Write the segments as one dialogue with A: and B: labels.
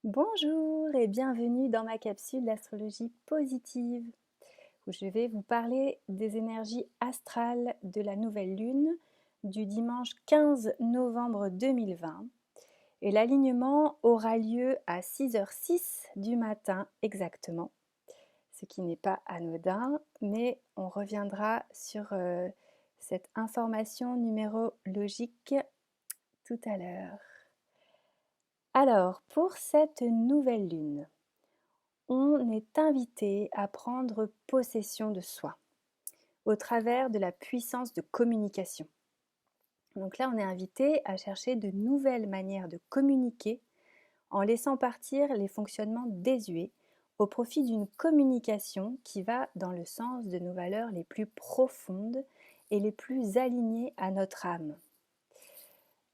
A: Bonjour et bienvenue dans ma capsule d'astrologie positive où je vais vous parler des énergies astrales de la nouvelle lune du dimanche 15 novembre 2020 et l'alignement aura lieu à 6h06 du matin exactement, ce qui n'est pas anodin, mais on reviendra sur cette information numérologique tout à l'heure. Alors, pour cette nouvelle lune, on est invité à prendre possession de soi au travers de la puissance de communication. Donc là, on est invité à chercher de nouvelles manières de communiquer en laissant partir les fonctionnements désuets au profit d'une communication qui va dans le sens de nos valeurs les plus profondes et les plus alignées à notre âme.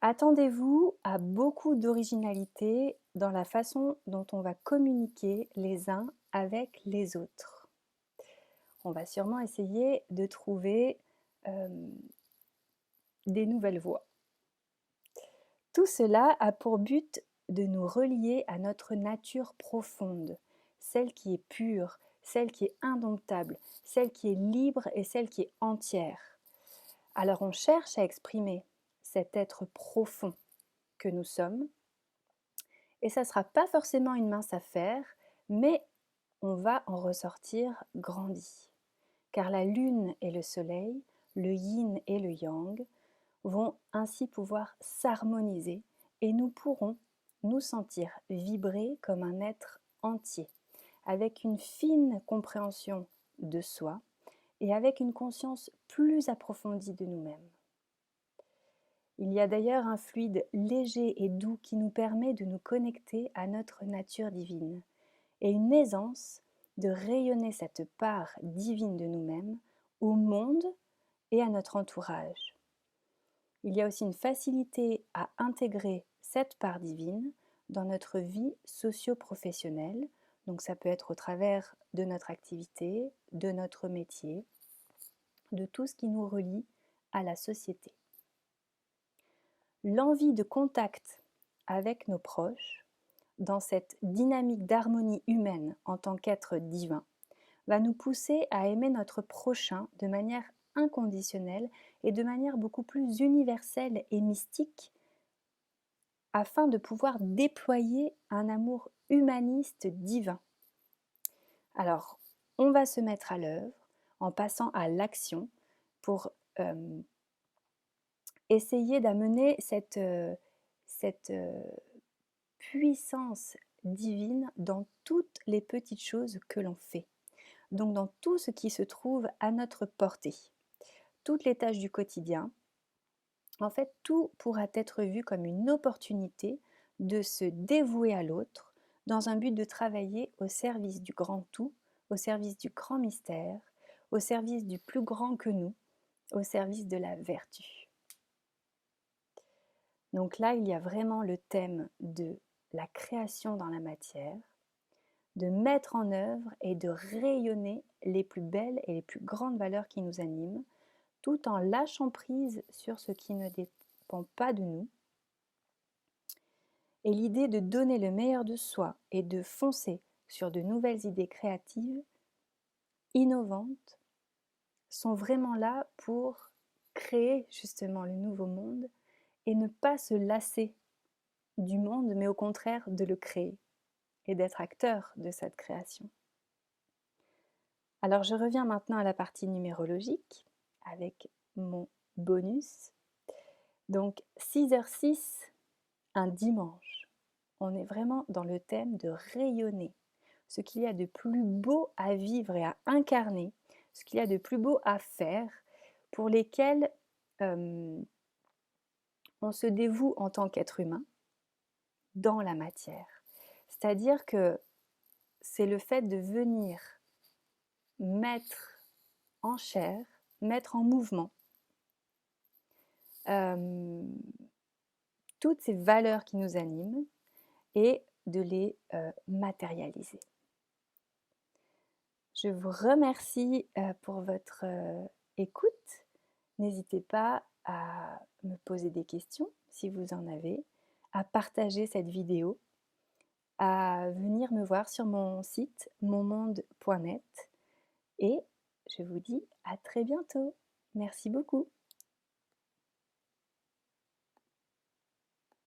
A: Attendez-vous à beaucoup d'originalité dans la façon dont on va communiquer les uns avec les autres. On va sûrement essayer de trouver des nouvelles voies. Tout cela a pour but de nous relier à notre nature profonde, celle qui est pure, celle qui est indomptable, celle qui est libre et celle qui est entière. Alors on cherche à exprimer cet être profond que nous sommes, et ça ne sera pas forcément une mince affaire, mais on va en ressortir grandi. Car la lune et le soleil, le yin et le yang, vont ainsi pouvoir s'harmoniser et nous pourrons nous sentir vibrer comme un être entier, avec une fine compréhension de soi et avec une conscience plus approfondie de nous-mêmes. Il y a d'ailleurs un fluide léger et doux qui nous permet de nous connecter à notre nature divine et une aisance de rayonner cette part divine de nous-mêmes au monde et à notre entourage. Il y a aussi une facilité à intégrer cette part divine dans notre vie socio-professionnelle. Donc ça peut être au travers de notre activité, de notre métier, de tout ce qui nous relie à la société. L'envie de contact avec nos proches, dans cette dynamique d'harmonie humaine en tant qu'être divin, va nous pousser à aimer notre prochain de manière inconditionnelle et de manière beaucoup plus universelle et mystique, afin de pouvoir déployer un amour humaniste divin. Alors, on va se mettre à l'œuvre en passant à l'action pour essayer d'amener cette puissance divine dans toutes les petites choses que l'on fait. Donc dans tout ce qui se trouve à notre portée. Toutes les tâches du quotidien, en fait, tout pourra être vu comme une opportunité de se dévouer à l'autre dans un but de travailler au service du grand tout, au service du grand mystère, au service du plus grand que nous, au service de la vertu. Donc là, il y a vraiment le thème de la création dans la matière, de mettre en œuvre et de rayonner les plus belles et les plus grandes valeurs qui nous animent, tout en lâchant prise sur ce qui ne dépend pas de nous. Et l'idée de donner le meilleur de soi et de foncer sur de nouvelles idées créatives, innovantes, sont vraiment là pour créer justement le nouveau monde et ne pas se lasser du monde, mais au contraire de le créer et d'être acteur de cette création. Alors je reviens maintenant à la partie numérologique avec mon bonus. Donc 6h06, un dimanche. On est vraiment dans le thème de rayonner, ce qu'il y a de plus beau à vivre et à incarner, ce qu'il y a de plus beau à faire, pour lesquels on se dévoue en tant qu'être humain dans la matière. C'est-à-dire que c'est le fait de venir mettre en chair, mettre en mouvement toutes ces valeurs qui nous animent et de les matérialiser. Je vous remercie pour votre écoute. N'hésitez pas à me poser des questions si vous en avez, à partager cette vidéo, à venir me voir sur mon site monmonde.net et je vous dis à très bientôt. Merci beaucoup.